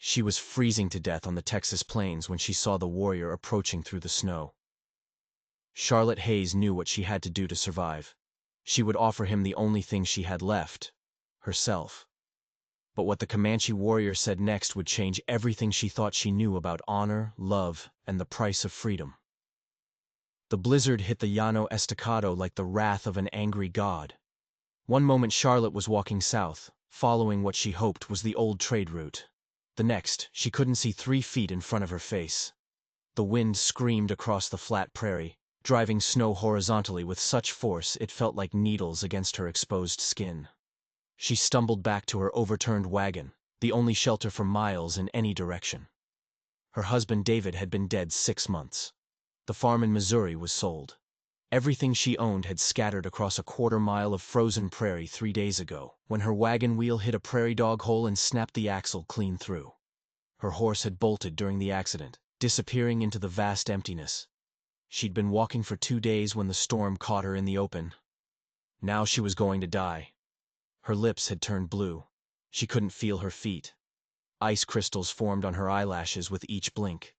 She was freezing to death on the Texas plains when she saw the warrior approaching through the snow. Charlotte Hayes knew what she had to do to survive. She would offer him the only thing she had left, herself. But what the Comanche warrior said next would change everything she thought she knew about honor, love, and the price of freedom. The blizzard hit the Llano Estacado like the wrath of an angry god. One moment Charlotte was walking south, following what she hoped was the old trade route. The next, she couldn't see 3 feet in front of her face. The wind screamed across the flat prairie, driving snow horizontally with such force it felt like needles against her exposed skin. She stumbled back to her overturned wagon, the only shelter for miles in any direction. Her husband David had been dead 6 months. The farm in Missouri was sold. Everything she owned had scattered across a 1/4 mile of frozen prairie 3 days ago, when her wagon wheel hit a prairie dog hole and snapped the axle clean through. Her horse had bolted during the accident, disappearing into the vast emptiness. She'd been walking for 2 days when the storm caught her in the open. Now she was going to die. Her lips had turned blue. She couldn't feel her feet. Ice crystals formed on her eyelashes with each blink.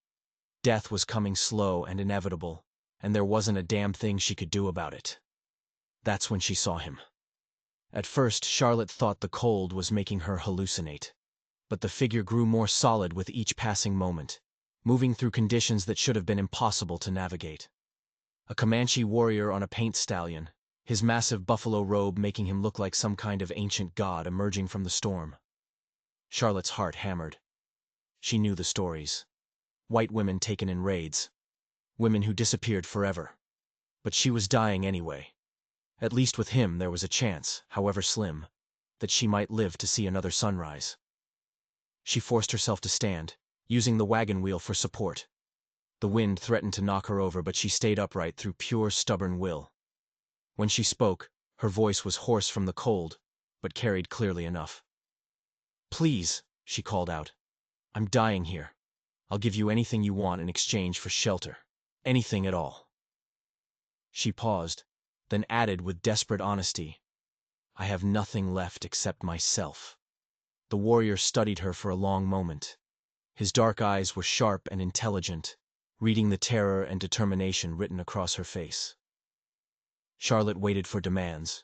Death was coming slow and inevitable, and there wasn't a damn thing she could do about it. That's when she saw him. At first, Charlotte thought the cold was making her hallucinate. But the figure grew more solid with each passing moment, moving through conditions that should have been impossible to navigate. A Comanche warrior on a paint stallion, his massive buffalo robe making him look like some kind of ancient god emerging from the storm. Charlotte's heart hammered. She knew the stories. White women taken in raids. Women who disappeared forever. But she was dying anyway. At least with him there was a chance, however slim, that she might live to see another sunrise. She forced herself to stand, using the wagon wheel for support. The wind threatened to knock her over, but she stayed upright through pure stubborn will. When she spoke, her voice was hoarse from the cold, but carried clearly enough. "Please," she called out. "I'm dying here. I'll give you anything you want in exchange for shelter. Anything at all." She paused, then added with desperate honesty, "I have nothing left except myself." The warrior studied her for a long moment. His dark eyes were sharp and intelligent, reading the terror and determination written across her face. Charlotte waited for demands,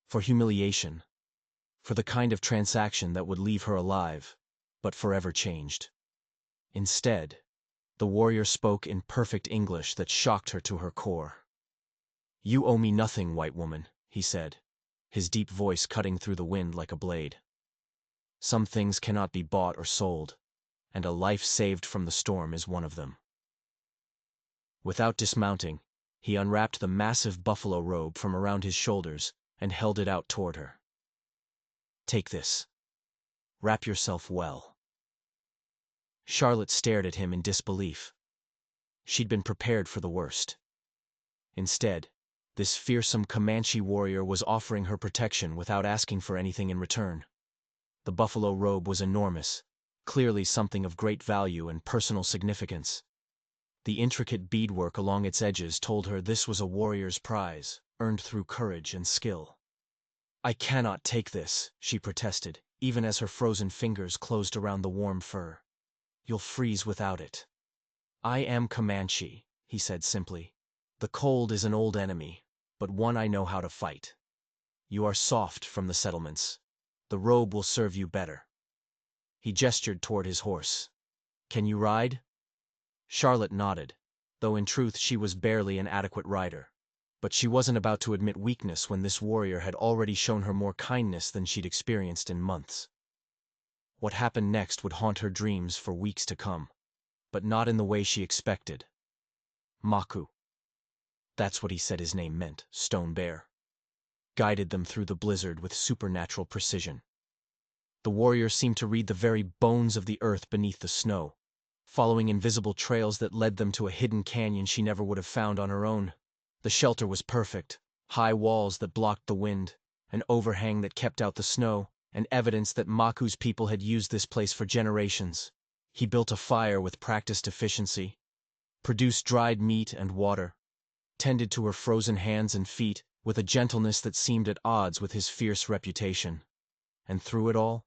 for humiliation, for the kind of transaction that would leave her alive, but forever changed. Instead, the warrior spoke in perfect English that shocked her to her core. "You owe me nothing, white woman," he said, his deep voice cutting through the wind like a blade. "Some things cannot be bought or sold, and a life saved from the storm is one of them." Without dismounting, he unwrapped the massive buffalo robe from around his shoulders and held it out toward her. "Take this. Wrap yourself well." Charlotte stared at him in disbelief. She'd been prepared for the worst. Instead, this fearsome Comanche warrior was offering her protection without asking for anything in return. The buffalo robe was enormous, clearly something of great value and personal significance. The intricate beadwork along its edges told her this was a warrior's prize, earned through courage and skill. "I cannot take this," she protested, even as her frozen fingers closed around the warm fur. "You'll freeze without it." "I am Comanche," he said simply. "The cold is an old enemy, but one I know how to fight. You are soft from the settlements. The robe will serve you better." He gestured toward his horse. "Can you ride?" Charlotte nodded, though in truth she was barely an adequate rider. But she wasn't about to admit weakness when this warrior had already shown her more kindness than she'd experienced in months. What happened next would haunt her dreams for weeks to come, but not in the way she expected. Maku. That's what he said his name meant, Stone Bear. Guided them through the blizzard with supernatural precision. The warrior seemed to read the very bones of the earth beneath the snow, following invisible trails that led them to a hidden canyon she never would have found on her own. The shelter was perfect, high walls that blocked the wind, an overhang that kept out the snow, and evidence that Maku's people had used this place for generations. He built a fire with practiced efficiency, produced dried meat and water, tended to her frozen hands and feet with a gentleness that seemed at odds with his fierce reputation. And through it all,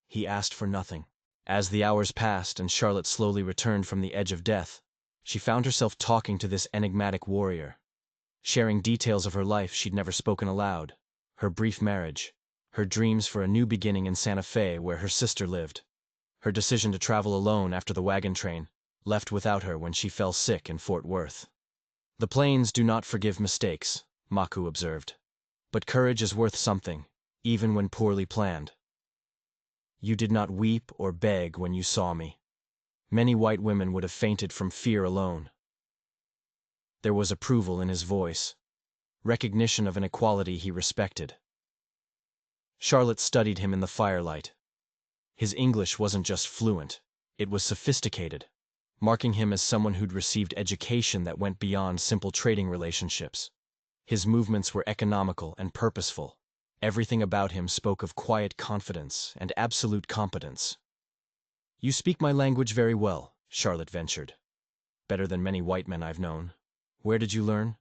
he asked for nothing. As the hours passed and Charlotte slowly returned from the edge of death, she found herself talking to this enigmatic warrior, sharing details of her life she'd never spoken aloud, her brief marriage, her dreams for a new beginning in Santa Fe where her sister lived, her decision to travel alone after the wagon train left without her when she fell sick in Fort Worth. "The plains do not forgive mistakes," Maku observed. "But courage is worth something, even when poorly planned. You did not weep or beg when you saw me. Many white women would have fainted from fear alone." There was approval in his voice, recognition of an equality he respected. Charlotte studied him in the firelight. His English wasn't just fluent, it was sophisticated, marking him as someone who'd received education that went beyond simple trading relationships. His movements were economical and purposeful. Everything about him spoke of quiet confidence and absolute competence. "You speak my language very well," Charlotte ventured. "Better than many white men I've known. Where did you learn?"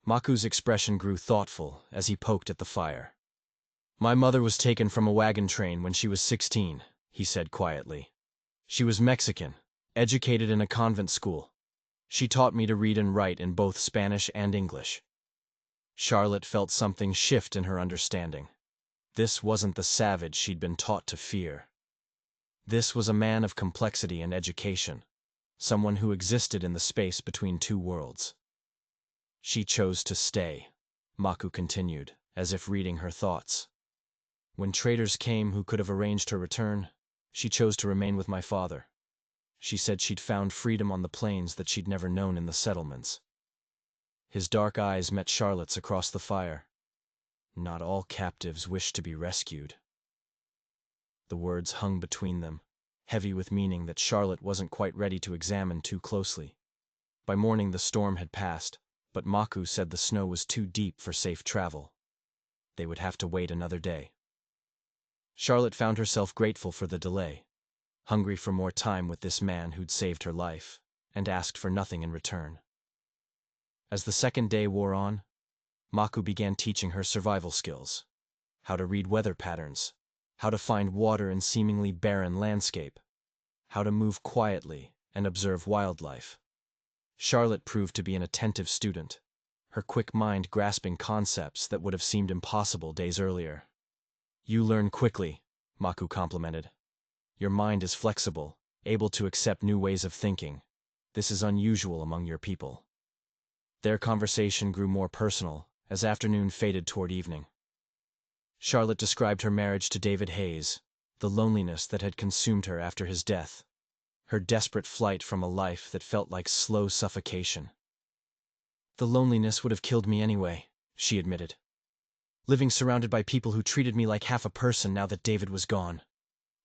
Maku's expression grew thoughtful as he poked at the fire. "My mother was taken from a wagon train when she was 16, he said quietly. "She was Mexican, educated in a convent school. She taught me to read and write in both Spanish and English." Charlotte felt something shift in her understanding. This wasn't the savage she'd been taught to fear. This was a man of complexity and education, someone who existed in the space between two worlds. "She chose to stay," Maku continued, as if reading her thoughts. "When traders came who could have arranged her return, she chose to remain with my father. She said she'd found freedom on the plains that she'd never known in the settlements." His dark eyes met Charlotte's across the fire. "Not all captives wish to be rescued." The words hung between them, heavy with meaning that Charlotte wasn't quite ready to examine too closely. By morning the storm had passed, but Maku said the snow was too deep for safe travel. They would have to wait another day. Charlotte found herself grateful for the delay, hungry for more time with this man who'd saved her life, and asked for nothing in return. As the second day wore on, Maku began teaching her survival skills: how to read weather patterns, how to find water in seemingly barren landscape, how to move quietly and observe wildlife. Charlotte proved to be an attentive student, her quick mind grasping concepts that would have seemed impossible days earlier. "You learn quickly," Maku complimented. "Your mind is flexible, able to accept new ways of thinking. This is unusual among your people." Their conversation grew more personal as afternoon faded toward evening. Charlotte described her marriage to David Hayes, the loneliness that had consumed her after his death, her desperate flight from a life that felt like slow suffocation. "The loneliness would have killed me anyway," she admitted. "Living surrounded by people who treated me like half a person now that David was gone.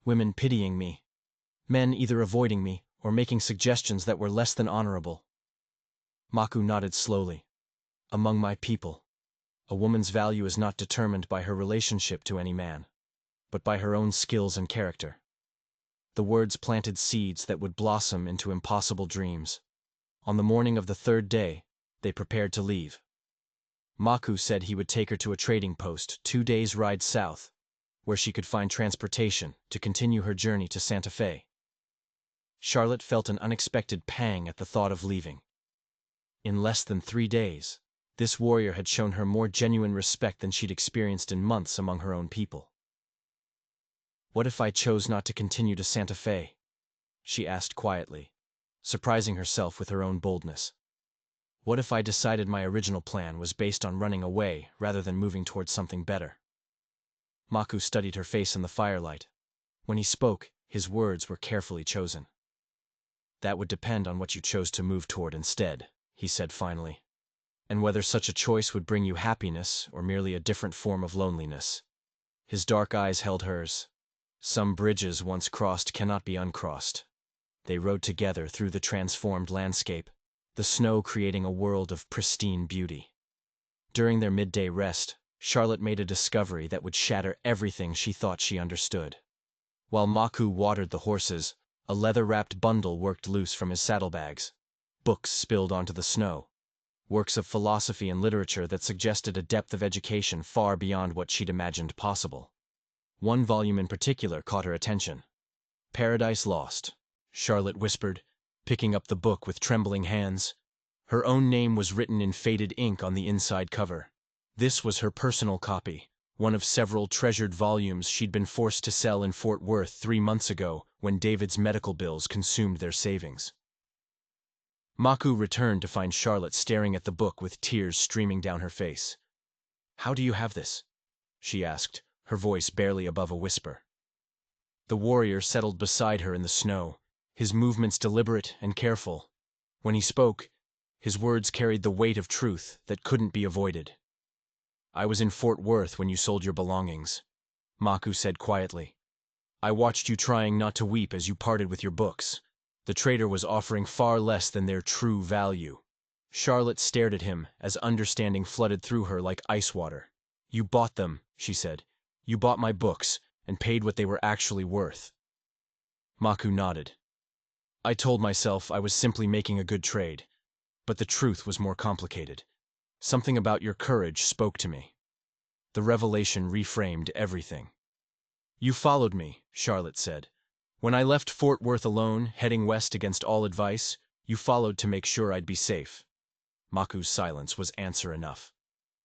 Women pitying me. Men either avoiding me or making suggestions that were less than honorable." Maku nodded slowly. "Among my people, a woman's value is not determined by her relationship to any man, but by her own skills and character." The words planted seeds that would blossom into impossible dreams. On the morning of the third day, they prepared to leave. Maku said he would take her to a trading post 2 days' ride south, where she could find transportation to continue her journey to Santa Fe. Charlotte felt an unexpected pang at the thought of leaving. In less than 3 days, this warrior had shown her more genuine respect than she'd experienced in months among her own people. "What if I chose not to continue to Santa Fe?" she asked quietly, surprising herself with her own boldness. "What if I decided my original plan was based on running away rather than moving towards something better?" Maku studied her face in the firelight. When he spoke, his words were carefully chosen. "That would depend on what you chose to move toward instead," he said finally, "and whether such a choice would bring you happiness or merely a different form of loneliness." His dark eyes held hers. "Some bridges once crossed cannot be uncrossed." They rode together through the transformed landscape, the snow creating a world of pristine beauty. During their midday rest, Charlotte made a discovery that would shatter everything she thought she understood. While Maku watered the horses, a leather-wrapped bundle worked loose from his saddlebags. Books spilled onto the snow. Works of philosophy and literature that suggested a depth of education far beyond what she'd imagined possible. One volume in particular caught her attention: Paradise Lost, Charlotte whispered, picking up the book with trembling hands. Her own name was written in faded ink on the inside cover. This was her personal copy, one of several treasured volumes she'd been forced to sell in Fort Worth 3 months ago when David's medical bills consumed their savings. Maku returned to find Charlotte staring at the book with tears streaming down her face. "How do you have this?" she asked, her voice barely above a whisper. The warrior settled beside her in the snow, his movements deliberate and careful. When he spoke, his words carried the weight of truth that couldn't be avoided. "I was in Fort Worth when you sold your belongings," Maku said quietly. "I watched you trying not to weep as you parted with your books. The trader was offering far less than their true value." Charlotte stared at him as understanding flooded through her like ice water. "You bought them," she said. "You bought my books, and paid what they were actually worth." Maku nodded. "I told myself I was simply making a good trade, but the truth was more complicated. Something about your courage spoke to me." The revelation reframed everything. "You followed me," Charlotte said. "When I left Fort Worth alone, heading west against all advice, you followed to make sure I'd be safe." Maku's silence was answer enough.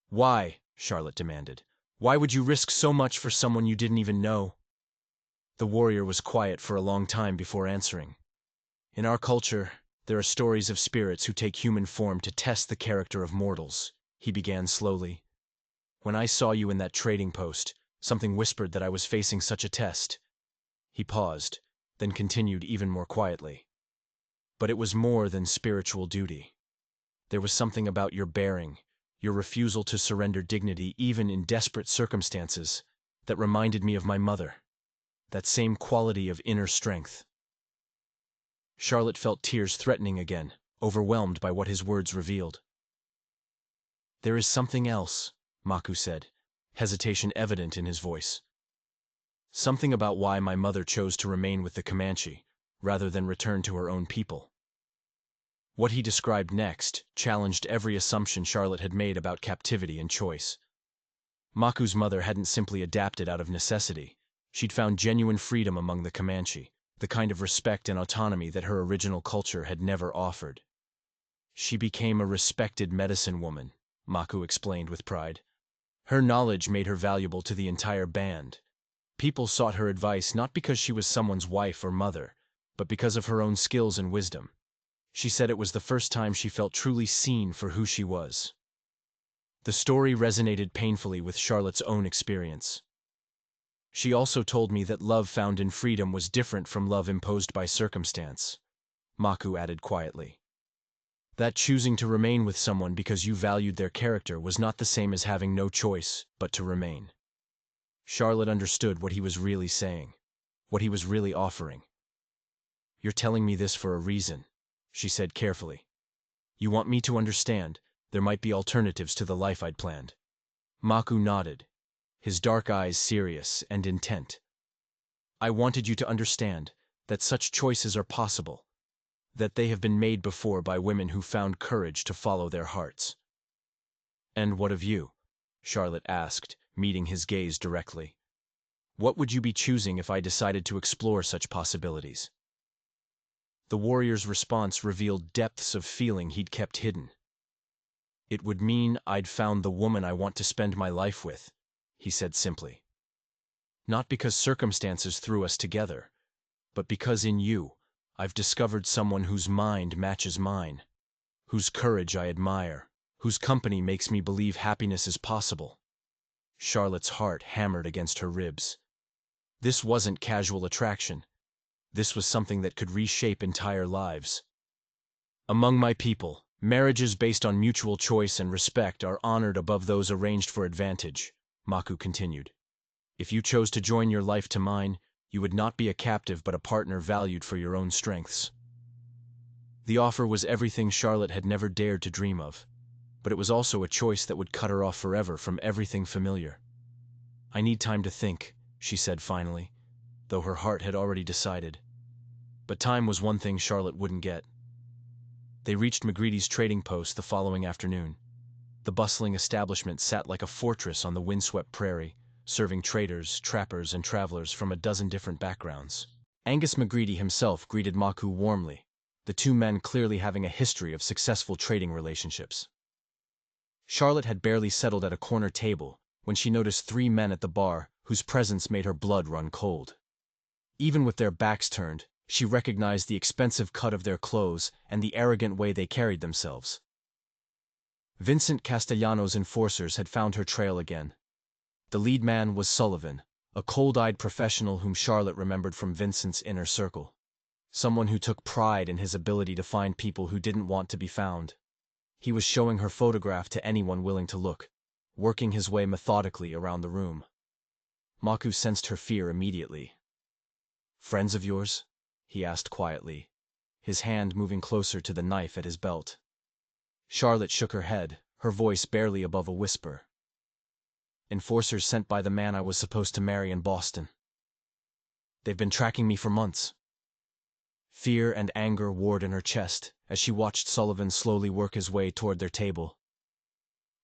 "Why?" Charlotte demanded. "Why would you risk so much for someone you didn't even know?" The warrior was quiet for a long time before answering. "In our culture, there are stories of spirits who take human form to test the character of mortals," he began slowly. "When I saw you in that trading post, something whispered that I was facing such a test." He paused, then continued even more quietly. "But it was more than spiritual duty. There was something about your bearing, your refusal to surrender dignity even in desperate circumstances, that reminded me of my mother. That same quality of inner strength." Charlotte felt tears threatening again, overwhelmed by what his words revealed. "There is something else," Maku said, hesitation evident in his voice. "Something about why my mother chose to remain with the Comanche, rather than return to her own people." What he described next challenged every assumption Charlotte had made about captivity and choice. Maku's mother hadn't simply adapted out of necessity. She'd found genuine freedom among the Comanche, the kind of respect and autonomy that her original culture had never offered. "She became a respected medicine woman," Maku explained with pride. "Her knowledge made her valuable to the entire band. People sought her advice not because she was someone's wife or mother, but because of her own skills and wisdom. She said it was the first time she felt truly seen for who she was." The story resonated painfully with Charlotte's own experience. "She also told me that love found in freedom was different from love imposed by circumstance," Maku added quietly. "That choosing to remain with someone because you valued their character was not the same as having no choice but to remain." Charlotte understood what he was really saying, what he was really offering. "You're telling me this for a reason," she said carefully. "You want me to understand there might be alternatives to the life I'd planned." Maku nodded, his dark eyes serious and intent. "I wanted you to understand that such choices are possible, that they have been made before by women who found courage to follow their hearts." "And what of you?" Charlotte asked, meeting his gaze directly. "What would you be choosing if I decided to explore such possibilities?" The warrior's response revealed depths of feeling he'd kept hidden. "It would mean I'd found the woman I want to spend my life with," he said simply. "Not because circumstances threw us together, but because in you, I've discovered someone whose mind matches mine, whose courage I admire, whose company makes me believe happiness is possible." Charlotte's heart hammered against her ribs. This wasn't casual attraction. This was something that could reshape entire lives. "Among my people, marriages based on mutual choice and respect are honored above those arranged for advantage," Maku continued. "If you chose to join your life to mine, you would not be a captive but a partner valued for your own strengths." The offer was everything Charlotte had never dared to dream of, but it was also a choice that would cut her off forever from everything familiar. "I need time to think," she said finally, though her heart had already decided. But time was one thing Charlotte wouldn't get. They reached McGreedy's trading post the following afternoon. The bustling establishment sat like a fortress on the windswept prairie, serving traders, trappers, and travelers from a dozen different backgrounds. Angus McGreedy himself greeted Maku warmly, the two men clearly having a history of successful trading relationships. Charlotte had barely settled at a corner table when she noticed three men at the bar whose presence made her blood run cold. Even with their backs turned, she recognized the expensive cut of their clothes and the arrogant way they carried themselves. Vincent Castellanos' enforcers had found her trail again. The lead man was Sullivan, a cold-eyed professional whom Charlotte remembered from Vincent's inner circle. Someone who took pride in his ability to find people who didn't want to be found. He was showing her photograph to anyone willing to look, working his way methodically around the room. Maku sensed her fear immediately. "Friends of yours?" he asked quietly, his hand moving closer to the knife at his belt. Charlotte shook her head, her voice barely above a whisper. "Enforcers sent by the man I was supposed to marry in Boston. They've been tracking me for months." Fear and anger warred in her chest as she watched Sullivan slowly work his way toward their table.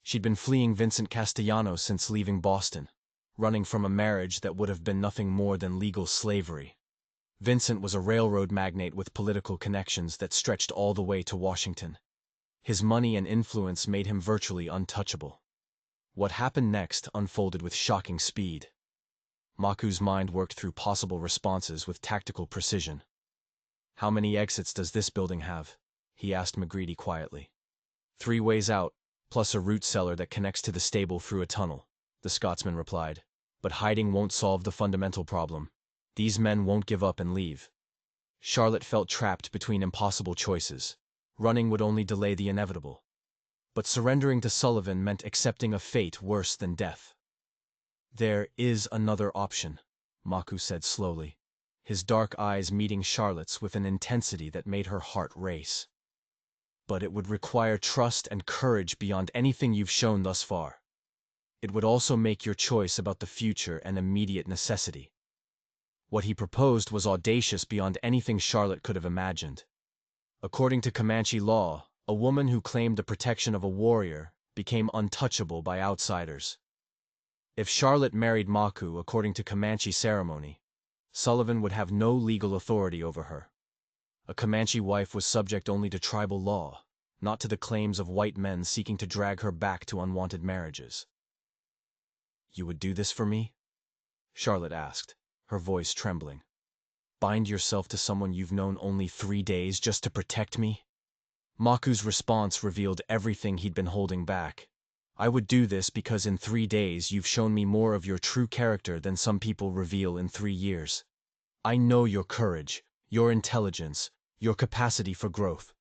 She'd been fleeing Vincent Castellanos since leaving Boston, running from a marriage that would have been nothing more than legal slavery. Vincent was a railroad magnate with political connections that stretched all the way to Washington. His money and influence made him virtually untouchable. What happened next unfolded with shocking speed. Maku's mind worked through possible responses with tactical precision. "How many exits does this building have?" he asked McGreedy quietly. "3 ways out, plus a root cellar that connects to the stable through a tunnel," the Scotsman replied. "But hiding won't solve the fundamental problem. These men won't give up and leave." Charlotte felt trapped between impossible choices. Running would only delay the inevitable. But surrendering to Sullivan meant accepting a fate worse than death. "There is another option," Maku said slowly, his dark eyes meeting Charlotte's with an intensity that made her heart race. "But it would require trust and courage beyond anything you've shown thus far. It would also make your choice about the future an immediate necessity." What he proposed was audacious beyond anything Charlotte could have imagined. According to Comanche law, a woman who claimed the protection of a warrior became untouchable by outsiders. If Charlotte married Maku according to Comanche ceremony, Sullivan would have no legal authority over her. A Comanche wife was subject only to tribal law, not to the claims of white men seeking to drag her back to unwanted marriages. "You would do this for me?" Charlotte asked, her voice trembling. "Bind yourself to someone you've known only 3 days just to protect me?" Maku's response revealed everything he'd been holding back. "I would do this because in 3 days you've shown me more of your true character than some people reveal in 3 years. I know your courage, your intelligence, your capacity for growth.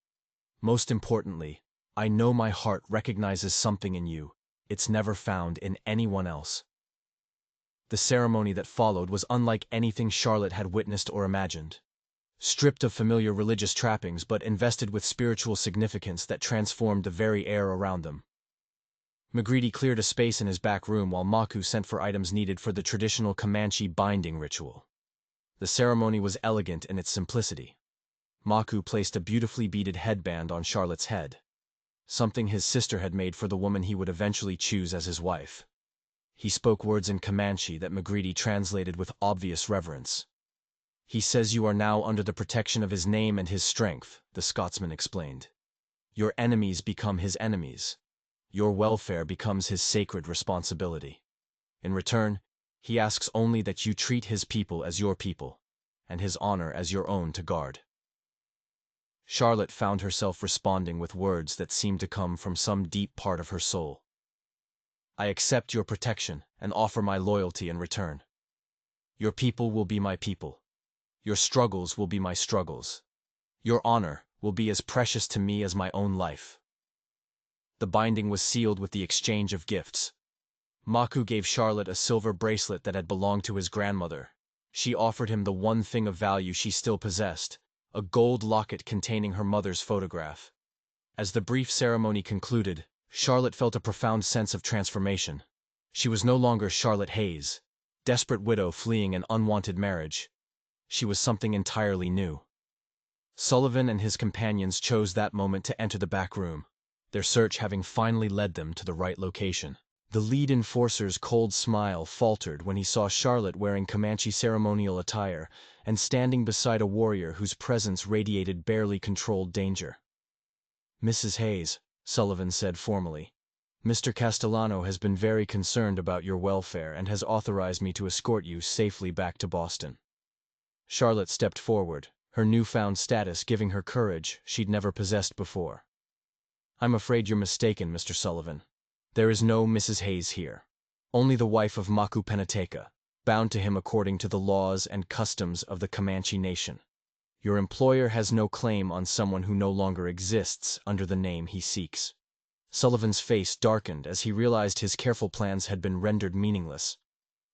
Most importantly, I know my heart recognizes something in you it's never found in anyone else." The ceremony that followed was unlike anything Charlotte had witnessed or imagined. Stripped of familiar religious trappings but invested with spiritual significance that transformed the very air around them. McGreedy cleared a space in his back room while Maku sent for items needed for the traditional Comanche binding ritual. The ceremony was elegant in its simplicity. Maku placed a beautifully beaded headband on Charlotte's head, something his sister had made for the woman he would eventually choose as his wife. He spoke words in Comanche that McGreedy translated with obvious reverence. "He says you are now under the protection of his name and his strength," the Scotsman explained. "Your enemies become his enemies. Your welfare becomes his sacred responsibility. In return, he asks only that you treat his people as your people, and his honor as your own to guard." Charlotte found herself responding with words that seemed to come from some deep part of her soul. "I accept your protection and offer my loyalty in return. Your people will be my people. Your struggles will be my struggles. Your honor will be as precious to me as my own life." The binding was sealed with the exchange of gifts. Maku gave Charlotte a silver bracelet that had belonged to his grandmother. She offered him the one thing of value she still possessed, a gold locket containing her mother's photograph. As the brief ceremony concluded, Charlotte felt a profound sense of transformation. She was no longer Charlotte Hayes, desperate widow fleeing an unwanted marriage. She was something entirely new. Sullivan and his companions chose that moment to enter the back room, their search having finally led them to the right location. The lead enforcer's cold smile faltered when he saw Charlotte wearing Comanche ceremonial attire and standing beside a warrior whose presence radiated barely controlled danger. "Mrs. Hayes," Sullivan said formally, "Mr. Castellano has been very concerned about your welfare and has authorized me to escort you safely back to Boston." Charlotte stepped forward, her newfound status giving her courage she'd never possessed before. "I'm afraid you're mistaken, Mr. Sullivan. There is no Mrs. Hayes here. Only the wife of Maku Penateka, bound to him according to the laws and customs of the Comanche nation. Your employer has no claim on someone who no longer exists under the name he seeks." Sullivan's face darkened as he realized his careful plans had been rendered meaningless.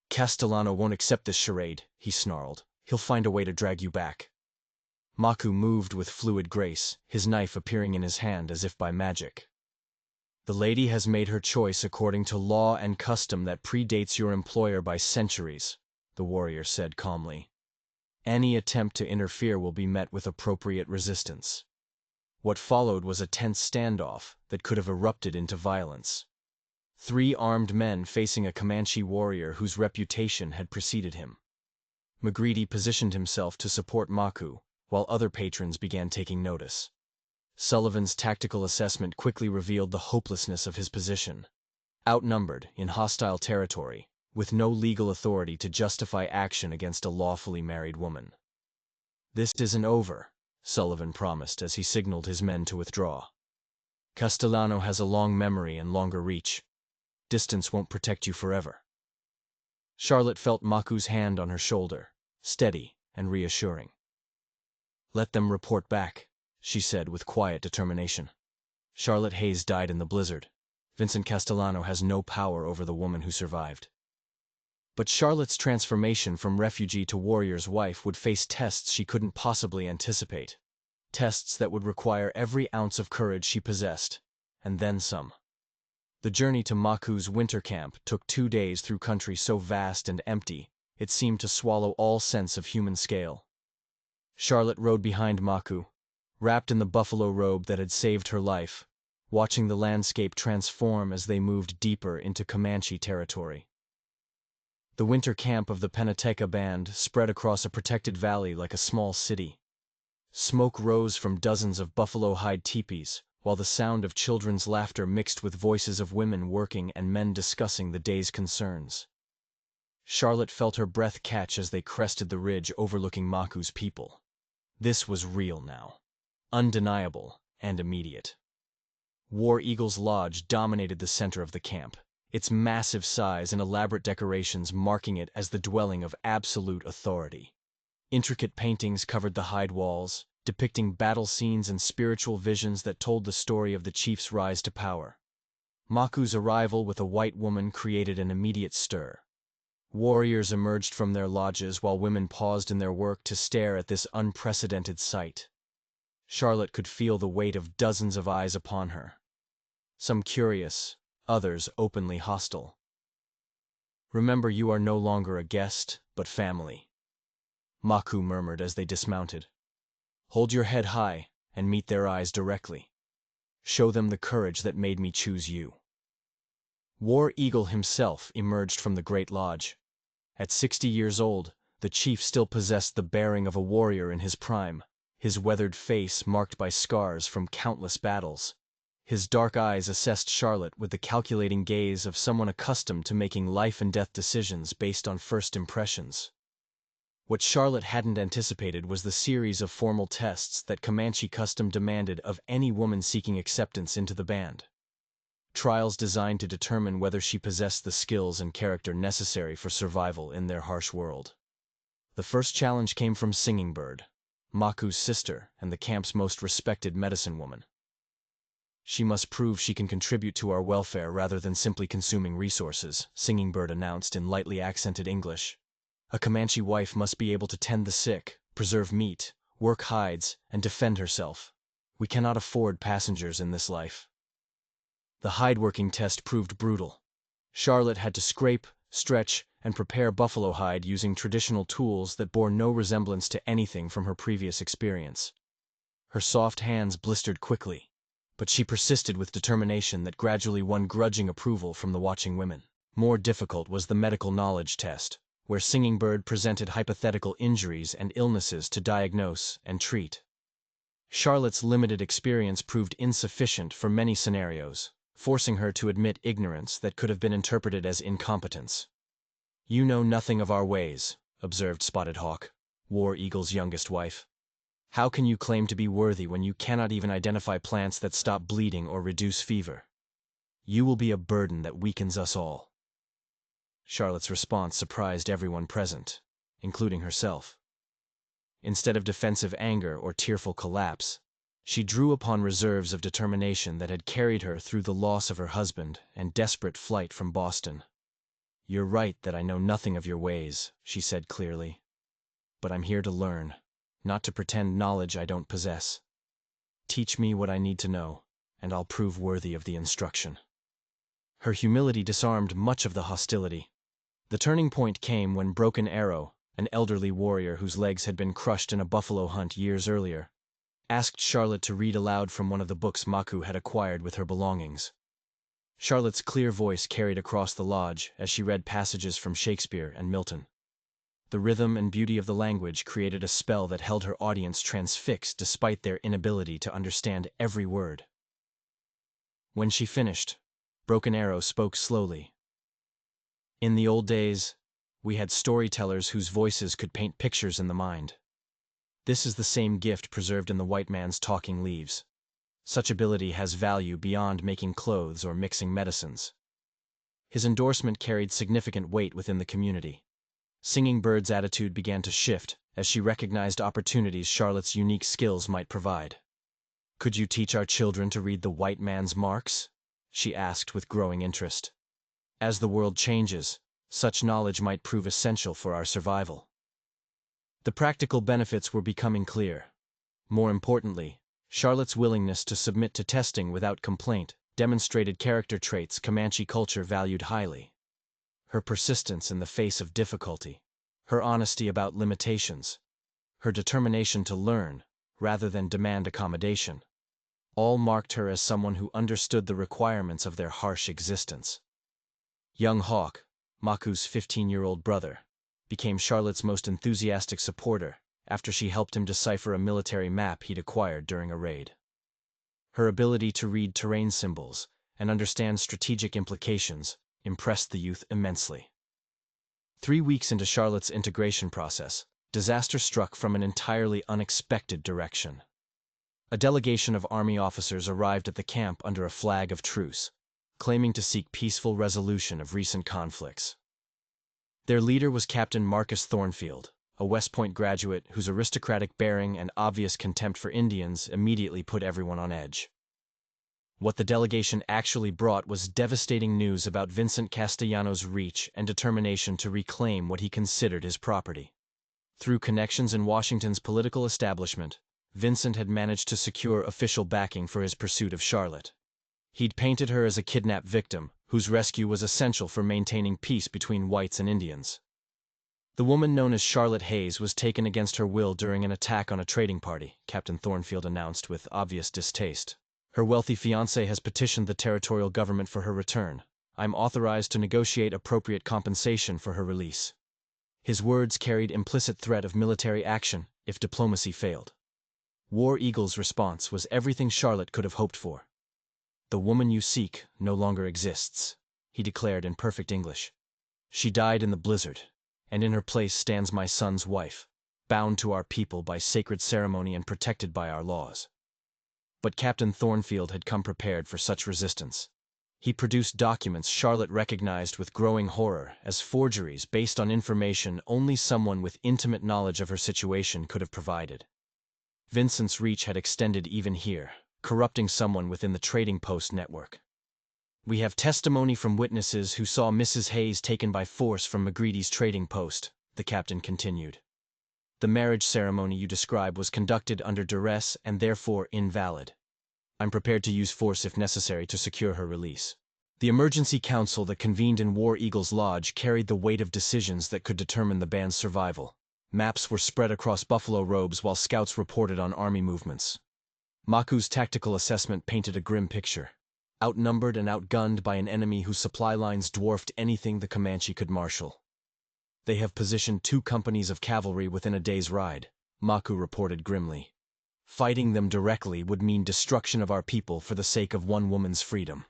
"Castellano won't accept this charade," he snarled. "He'll find a way to drag you back." Maku moved with fluid grace, his knife appearing in his hand as if by magic. "The lady has made her choice according to law and custom that predates your employer by centuries," the warrior said calmly. "Any attempt to interfere will be met with appropriate resistance." What followed was a tense standoff that could have erupted into violence. 3 armed men facing a Comanche warrior whose reputation had preceded him. McGreedy positioned himself to support Maku, while other patrons began taking notice. Sullivan's tactical assessment quickly revealed the hopelessness of his position. Outnumbered, in hostile territory, with no legal authority to justify action against a lawfully married woman. "This isn't over," Sullivan promised as he signaled his men to withdraw. "Castellano has a long memory and longer reach. Distance won't protect you forever." Charlotte felt Maku's hand on her shoulder, steady and reassuring. "Let them report back," she said with quiet determination. "Charlotte Hayes died in the blizzard. Vincent Castellano has no power over the woman who survived." But Charlotte's transformation from refugee to warrior's wife would face tests she couldn't possibly anticipate. Tests that would require every ounce of courage she possessed, and then some. The journey to Maku's winter camp took 2 days through country so vast and empty, it seemed to swallow all sense of human scale. Charlotte rode behind Maku, wrapped in the buffalo robe that had saved her life, watching the landscape transform as they moved deeper into Comanche territory. The winter camp of the Penateka band spread across a protected valley like a small city. Smoke rose from dozens of buffalo-hide teepees, while the sound of children's laughter mixed with voices of women working and men discussing the day's concerns. Charlotte felt her breath catch as they crested the ridge overlooking Maku's people. This was real now. Undeniable and immediate. War Eagle's Lodge dominated the center of the camp, its massive size and elaborate decorations marking it as the dwelling of absolute authority. Intricate paintings covered the hide walls, depicting battle scenes and spiritual visions that told the story of the chief's rise to power. Maku's arrival with a white woman created an immediate stir. Warriors emerged from their lodges while women paused in their work to stare at this unprecedented sight. Charlotte could feel the weight of dozens of eyes upon her. Some curious, others openly hostile. "Remember, you are no longer a guest, but family," Maku murmured as they dismounted. "Hold your head high and meet their eyes directly. Show them the courage that made me choose you." War Eagle himself emerged from the Great Lodge. At 60 years old, the chief still possessed the bearing of a warrior in his prime, his weathered face marked by scars from countless battles. His dark eyes assessed Charlotte with the calculating gaze of someone accustomed to making life-and-death decisions based on first impressions. What Charlotte hadn't anticipated was the series of formal tests that Comanche custom demanded of any woman seeking acceptance into the band. Trials designed to determine whether she possessed the skills and character necessary for survival in their harsh world. The first challenge came from Singing Bird, Maku's sister and the camp's most respected medicine woman. "She must prove she can contribute to our welfare rather than simply consuming resources," Singing Bird announced in lightly accented English. "A Comanche wife must be able to tend the sick, preserve meat, work hides, and defend herself. We cannot afford passengers in this life." The hide-working test proved brutal. Charlotte had to scrape, stretch, and prepare buffalo hide using traditional tools that bore no resemblance to anything from her previous experience. Her soft hands blistered quickly, but she persisted with determination that gradually won grudging approval from the watching women. More difficult was the medical knowledge test, where Singing Bird presented hypothetical injuries and illnesses to diagnose and treat. Charlotte's limited experience proved insufficient for many scenarios, forcing her to admit ignorance that could have been interpreted as incompetence. "You know nothing of our ways," observed Spotted Hawk, War Eagle's youngest wife. "How can you claim to be worthy when you cannot even identify plants that stop bleeding or reduce fever? You will be a burden that weakens us all." Charlotte's response surprised everyone present, including herself. Instead of defensive anger or tearful collapse, she drew upon reserves of determination that had carried her through the loss of her husband and desperate flight from Boston. "You're right that I know nothing of your ways," she said clearly. "But I'm here to learn, not to pretend knowledge I don't possess. Teach me what I need to know, and I'll prove worthy of the instruction." Her humility disarmed much of the hostility. The turning point came when Broken Arrow, an elderly warrior whose legs had been crushed in a buffalo hunt years earlier, asked Charlotte to read aloud from one of the books Maku had acquired with her belongings. Charlotte's clear voice carried across the lodge as she read passages from Shakespeare and Milton. The rhythm and beauty of the language created a spell that held her audience transfixed despite their inability to understand every word. When she finished, Broken Arrow spoke slowly. "In the old days, we had storytellers whose voices could paint pictures in the mind. This is the same gift preserved in the white man's talking leaves. Such ability has value beyond making clothes or mixing medicines." His endorsement carried significant weight within the community. Singing Bird's attitude began to shift as she recognized opportunities Charlotte's unique skills might provide. "Could you teach our children to read the white man's marks?" she asked with growing interest. "As the world changes, such knowledge might prove essential for our survival." The practical benefits were becoming clear. More importantly, Charlotte's willingness to submit to testing without complaint demonstrated character traits Comanche culture valued highly. Her persistence in the face of difficulty, her honesty about limitations, her determination to learn rather than demand accommodation, all marked her as someone who understood the requirements of their harsh existence. Young Hawk, Maku's 15-year-old brother, became Charlotte's most enthusiastic supporter after she helped him decipher a military map he'd acquired during a raid. Her ability to read terrain symbols and understand strategic implications impressed the youth immensely. 3 weeks into Charlotte's integration process, disaster struck from an entirely unexpected direction. A delegation of Army officers arrived at the camp under a flag of truce, claiming to seek peaceful resolution of recent conflicts. Their leader was Captain Marcus Thornfield, a West Point graduate whose aristocratic bearing and obvious contempt for Indians immediately put everyone on edge. What the delegation actually brought was devastating news about Vincent Castellanos' reach and determination to reclaim what he considered his property. Through connections in Washington's political establishment, Vincent had managed to secure official backing for his pursuit of Charlotte. He'd painted her as a kidnapped victim, whose rescue was essential for maintaining peace between whites and Indians. The woman known as Charlotte Hayes was taken against her will during an attack on a trading party, Captain Thornfield announced with obvious distaste. "Her wealthy fiancé has petitioned the territorial government for her return. I'm authorized to negotiate appropriate compensation for her release." His words carried implicit threat of military action if diplomacy failed. War Eagle's response was everything Charlotte could have hoped for. "The woman you seek no longer exists," he declared in perfect English. "She died in the blizzard, and in her place stands my son's wife, bound to our people by sacred ceremony and protected by our laws." But Captain Thornfield had come prepared for such resistance. He produced documents Charlotte recognized with growing horror as forgeries based on information only someone with intimate knowledge of her situation could have provided. Vincent's reach had extended even here, corrupting someone within the trading post network. "We have testimony from witnesses who saw Mrs. Hayes taken by force from McGreedy's trading post," the captain continued. "The marriage ceremony you describe was conducted under duress and therefore invalid. I'm prepared to use force if necessary to secure her release." The emergency council that convened in War Eagle's lodge carried the weight of decisions that could determine the band's survival. Maps were spread across buffalo robes while scouts reported on army movements. Maku's tactical assessment painted a grim picture. Outnumbered and outgunned by an enemy whose supply lines dwarfed anything the Comanche could marshal. They have positioned 2 companies of cavalry within a day's ride, Maku reported grimly. Fighting them directly would mean destruction of our people for the sake of one woman's freedom.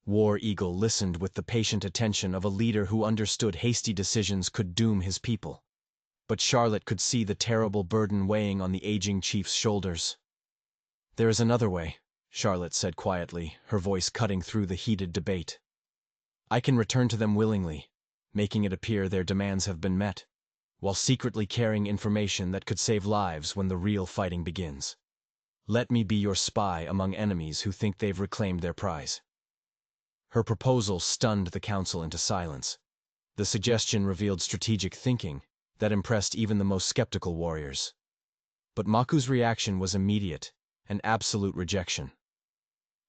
War Eagle listened with the patient attention of a leader who understood hasty decisions could doom his people. But Charlotte could see the terrible burden weighing on the aging chief's shoulders. "There is another way," Charlotte said quietly, her voice cutting through the heated debate. "I can return to them willingly, making it appear their demands have been met, while secretly carrying information that could save lives when the real fighting begins. Let me be your spy among enemies who think they've reclaimed their prize." Her proposal stunned the council into silence. The suggestion revealed strategic thinking that impressed even the most skeptical warriors. But Maku's reaction was immediate, an absolute rejection.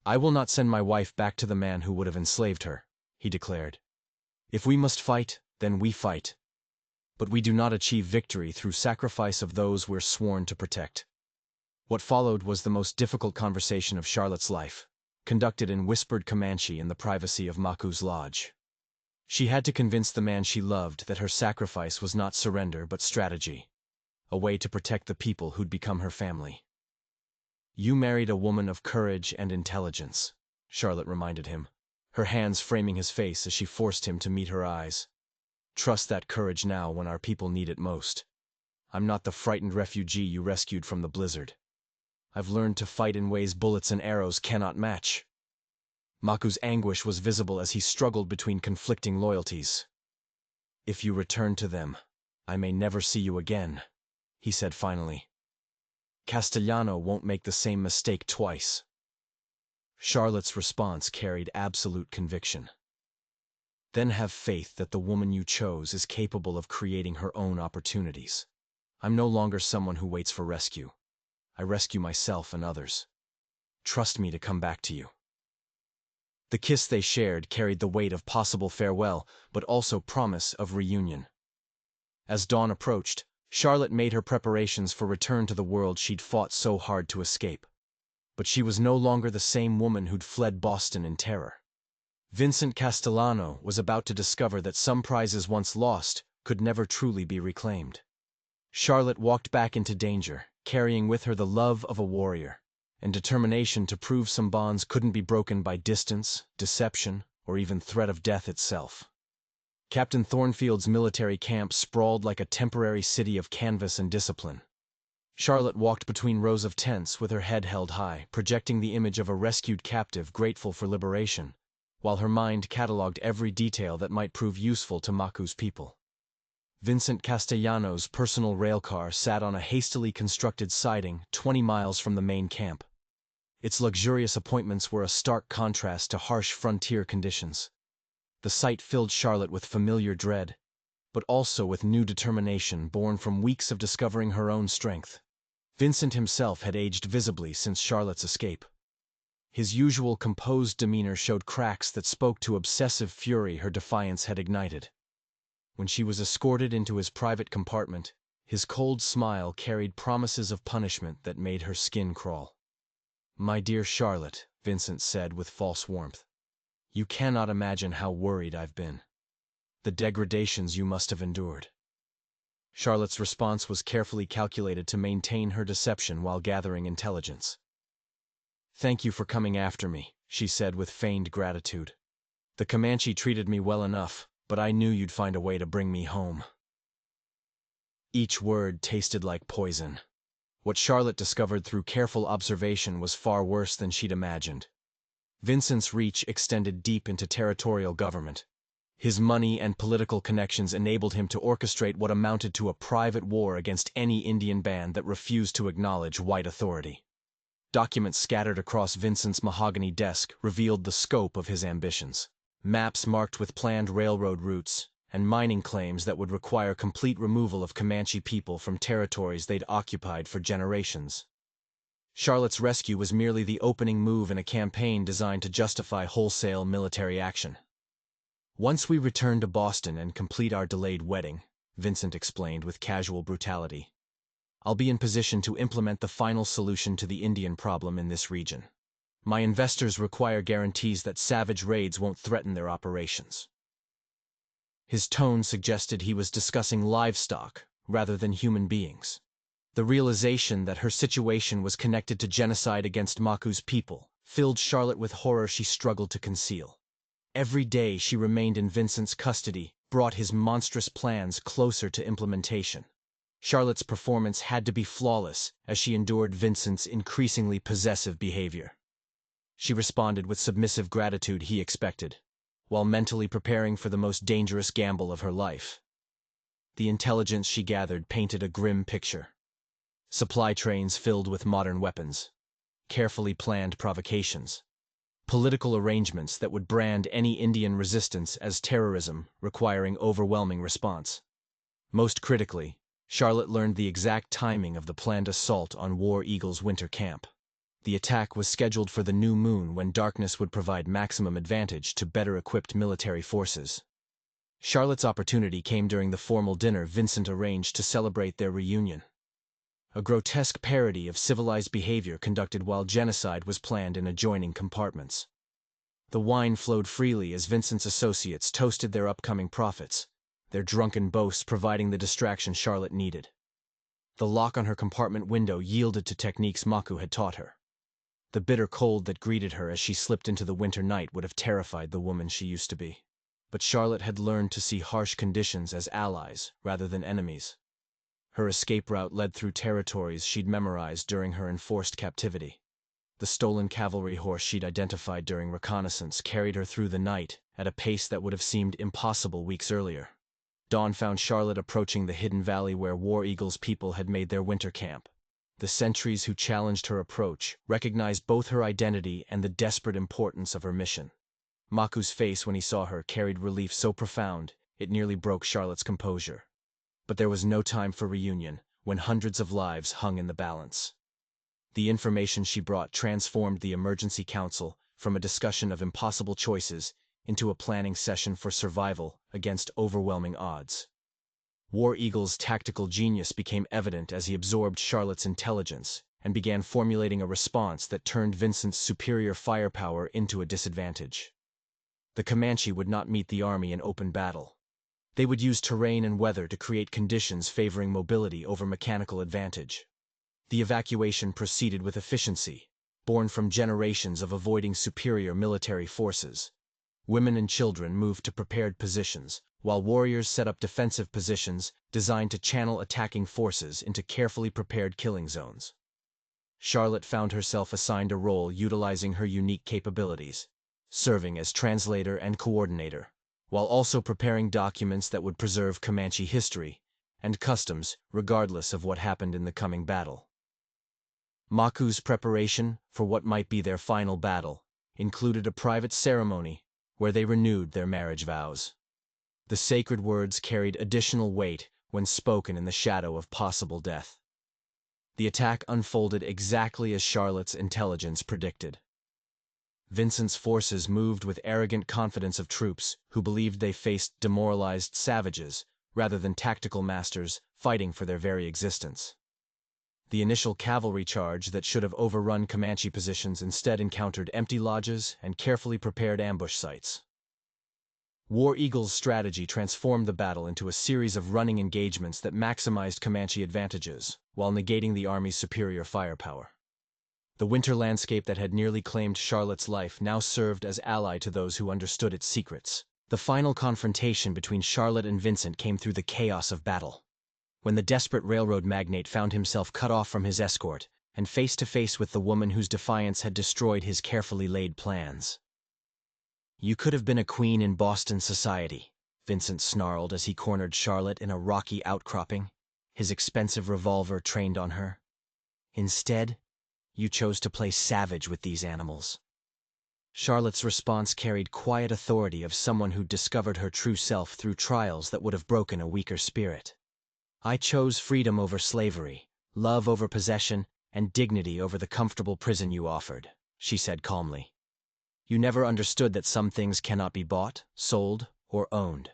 "I will not send my wife back to the man who would have enslaved her," he declared. "If we must fight, then we fight. But we do not achieve victory through sacrifice of those we're sworn to protect." What followed was the most difficult conversation of Charlotte's life, conducted in whispered Comanche in the privacy of Maku's lodge. She had to convince the man she loved that her sacrifice was not surrender but strategy, a way to protect the people who'd become her family. "You married a woman of courage and intelligence," Charlotte reminded him, her hands framing his face as she forced him to meet her eyes. "Trust that courage now when our people need it most. I'm not the frightened refugee you rescued from the blizzard. I've learned to fight in ways bullets and arrows cannot match." Maku's anguish was visible as he struggled between conflicting loyalties. "If you return to them, I may never see you again," he said finally. "Castellano won't make the same mistake twice." Charlotte's response carried absolute conviction. "Then have faith that the woman you chose is capable of creating her own opportunities. I'm no longer someone who waits for rescue. I rescue myself and others. Trust me to come back to you." The kiss they shared carried the weight of possible farewell, but also promise of reunion. As dawn approached, Charlotte made her preparations for return to the world she'd fought so hard to escape. But she was no longer the same woman who'd fled Boston in terror. Vincent Castellano was about to discover that some prizes once lost could never truly be reclaimed. Charlotte walked back into danger, carrying with her the love of a warrior, and determination to prove some bonds couldn't be broken by distance, deception, or even threat of death itself. Captain Thornfield's military camp sprawled like a temporary city of canvas and discipline. Charlotte walked between rows of tents with her head held high, projecting the image of a rescued captive grateful for liberation, while her mind catalogued every detail that might prove useful to Maku's people. Vincent Castellano's personal railcar sat on a hastily constructed siding 20 miles from the main camp. Its luxurious appointments were a stark contrast to harsh frontier conditions. The sight filled Charlotte with familiar dread, but also with new determination born from weeks of discovering her own strength. Vincent himself had aged visibly since Charlotte's escape. His usual composed demeanor showed cracks that spoke to obsessive fury her defiance had ignited. When she was escorted into his private compartment, his cold smile carried promises of punishment that made her skin crawl. "My dear Charlotte," Vincent said with false warmth, "you cannot imagine how worried I've been. The degradations you must have endured." Charlotte's response was carefully calculated to maintain her deception while gathering intelligence. "Thank you for coming after me," she said with feigned gratitude. "The Comanche treated me well enough, but I knew you'd find a way to bring me home." Each word tasted like poison. What Charlotte discovered through careful observation was far worse than she'd imagined. Vincent's reach extended deep into territorial government. His money and political connections enabled him to orchestrate what amounted to a private war against any Indian band that refused to acknowledge white authority. Documents scattered across Vincent's mahogany desk revealed the scope of his ambitions. Maps marked with planned railroad routes, and mining claims that would require complete removal of Comanche people from territories they'd occupied for generations. Charlotte's rescue was merely the opening move in a campaign designed to justify wholesale military action. "Once we return to Boston and complete our delayed wedding," Vincent explained with casual brutality, I'll be in position to implement the final solution to the Indian problem in this region. My investors require guarantees that savage raids won't threaten their operations." His tone suggested he was discussing livestock rather than human beings. The realization that her situation was connected to genocide against Maku's people filled Charlotte with horror she struggled to conceal. Every day she remained in Vincent's custody brought his monstrous plans closer to implementation. Charlotte's performance had to be flawless as she endured Vincent's increasingly possessive behavior. She responded with submissive gratitude he expected, while mentally preparing for the most dangerous gamble of her life. The intelligence she gathered painted a grim picture. Supply trains filled with modern weapons, carefully planned provocations, political arrangements that would brand any Indian resistance as terrorism, requiring overwhelming response. Most critically, Charlotte learned the exact timing of the planned assault on War Eagle's winter camp. The attack was scheduled for the new moon when darkness would provide maximum advantage to better-equipped military forces. Charlotte's opportunity came during the formal dinner Vincent arranged to celebrate their reunion. A grotesque parody of civilized behavior conducted while genocide was planned in adjoining compartments. The wine flowed freely as Vincent's associates toasted their upcoming profits, their drunken boasts providing the distraction Charlotte needed. The lock on her compartment window yielded to techniques Maku had taught her. The bitter cold that greeted her as she slipped into the winter night would have terrified the woman she used to be. But Charlotte had learned to see harsh conditions as allies rather than enemies. Her escape route led through territories she'd memorized during her enforced captivity. The stolen cavalry horse she'd identified during reconnaissance carried her through the night at a pace that would have seemed impossible weeks earlier. Dawn found Charlotte approaching the hidden valley where War Eagle's people had made their winter camp. The sentries who challenged her approach recognized both her identity and the desperate importance of her mission. Maku's face when he saw her carried relief so profound it nearly broke Charlotte's composure. But there was no time for reunion when hundreds of lives hung in the balance. The information she brought transformed the emergency council from a discussion of impossible choices into a planning session for survival against overwhelming odds. War Eagle's tactical genius became evident as he absorbed Charlotte's intelligence and began formulating a response that turned Vincent's superior firepower into a disadvantage. The Comanche would not meet the army in open battle. They would use terrain and weather to create conditions favoring mobility over mechanical advantage. The evacuation proceeded with efficiency, born from generations of avoiding superior military forces. Women and children moved to prepared positions, while warriors set up defensive positions designed to channel attacking forces into carefully prepared killing zones. Charlotte found herself assigned a role utilizing her unique capabilities, serving as translator and coordinator, while also preparing documents that would preserve Comanche history and customs regardless of what happened in the coming battle. Maku's preparation for what might be their final battle included a private ceremony where they renewed their marriage vows. The sacred words carried additional weight when spoken in the shadow of possible death. The attack unfolded exactly as Charlotte's intelligence predicted. Vincent's forces moved with arrogant confidence of troops who believed they faced demoralized savages rather than tactical masters fighting for their very existence. The initial cavalry charge that should have overrun Comanche positions instead encountered empty lodges and carefully prepared ambush sites. War Eagle's strategy transformed the battle into a series of running engagements that maximized Comanche advantages while negating the army's superior firepower. The winter landscape that had nearly claimed Charlotte's life now served as ally to those who understood its secrets. The final confrontation between Charlotte and Vincent came through the chaos of battle. When the desperate railroad magnate found himself cut off from his escort and face to face with the woman whose defiance had destroyed his carefully laid plans. "You could have been a queen in Boston society," Vincent snarled as he cornered Charlotte in a rocky outcropping, his expensive revolver trained on her. "Instead, you chose to play savage with these animals." Charlotte's response carried quiet authority of someone who'd discovered her true self through trials that would have broken a weaker spirit. "I chose freedom over slavery, love over possession, and dignity over the comfortable prison you offered," she said calmly. "You never understood that some things cannot be bought, sold, or owned."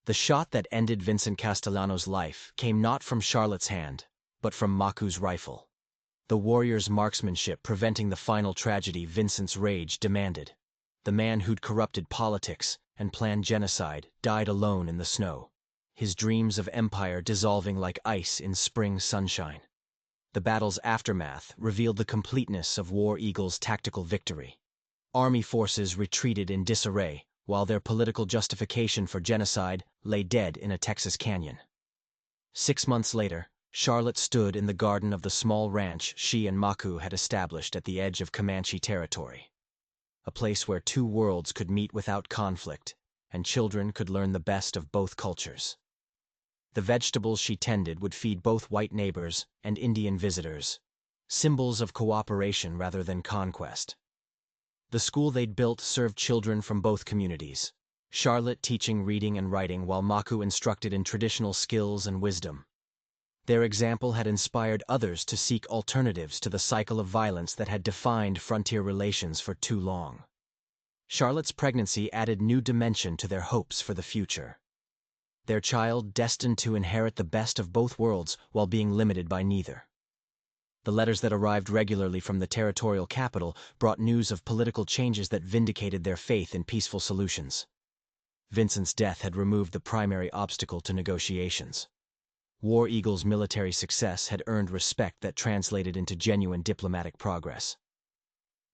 The shot that ended Vincent Castellano's life came not from Charlotte's hand, but from Maku's rifle. The warrior's marksmanship preventing the final tragedy Vincent's rage demanded. The man who'd corrupted politics and planned genocide died alone in the snow, his dreams of empire dissolving like ice in spring sunshine. The battle's aftermath revealed the completeness of War Eagle's tactical victory. Army forces retreated in disarray, while their political justification for genocide lay dead in a Texas canyon. 6 months later, Charlotte stood in the garden of the small ranch she and Maku had established at the edge of Comanche territory. A place where two worlds could meet without conflict, and children could learn the best of both cultures. The vegetables she tended would feed both white neighbors and Indian visitors, symbols of cooperation rather than conquest. The school they'd built served children from both communities, Charlotte teaching reading and writing while Maku instructed in traditional skills and wisdom. Their example had inspired others to seek alternatives to the cycle of violence that had defined frontier relations for too long. Charlotte's pregnancy added new dimension to their hopes for the future. Their child destined to inherit the best of both worlds while being limited by neither. The letters that arrived regularly from the territorial capital brought news of political changes that vindicated their faith in peaceful solutions. Vincent's death had removed the primary obstacle to negotiations. War Eagle's military success had earned respect that translated into genuine diplomatic progress.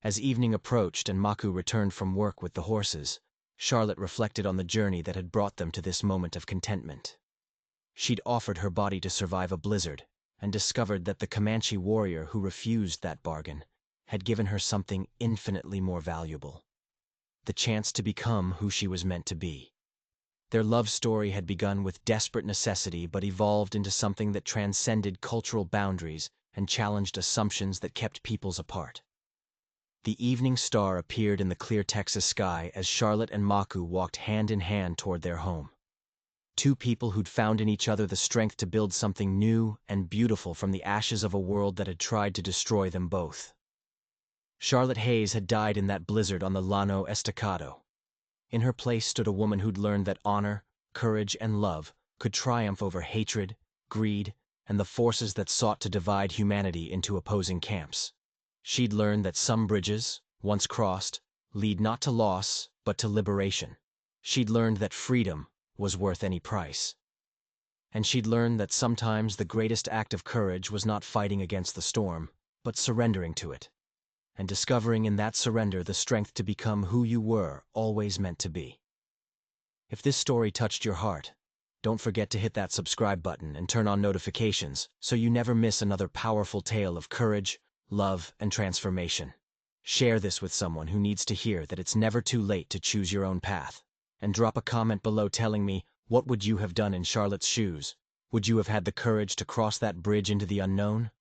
As evening approached and Maku returned from work with the horses, Charlotte reflected on the journey that had brought them to this moment of contentment. She'd offered her body to survive a blizzard, and discovered that the Comanche warrior who refused that bargain had given her something infinitely more valuable: the chance to become who she was meant to be. Their love story had begun with desperate necessity but evolved into something that transcended cultural boundaries and challenged assumptions that kept peoples apart. The evening star appeared in the clear Texas sky as Charlotte and Maku walked hand in hand toward their home. Two people who'd found in each other the strength to build something new and beautiful from the ashes of a world that had tried to destroy them both. Charlotte Hayes had died in that blizzard on the Llano Estacado. In her place stood a woman who'd learned that honor, courage, and love could triumph over hatred, greed, and the forces that sought to divide humanity into opposing camps. She'd learned that some bridges, once crossed, lead not to loss, but to liberation. She'd learned that freedom was worth any price. And she'd learned that sometimes the greatest act of courage was not fighting against the storm, but surrendering to it, and discovering in that surrender the strength to become who you were always meant to be. If this story touched your heart, don't forget to hit that subscribe button and turn on notifications so you never miss another powerful tale of courage, love, and transformation. Share this with someone who needs to hear that it's never too late to choose your own path. And drop a comment below telling me, what would you have done in Charlotte's shoes? Would you have had the courage to cross that bridge into the unknown?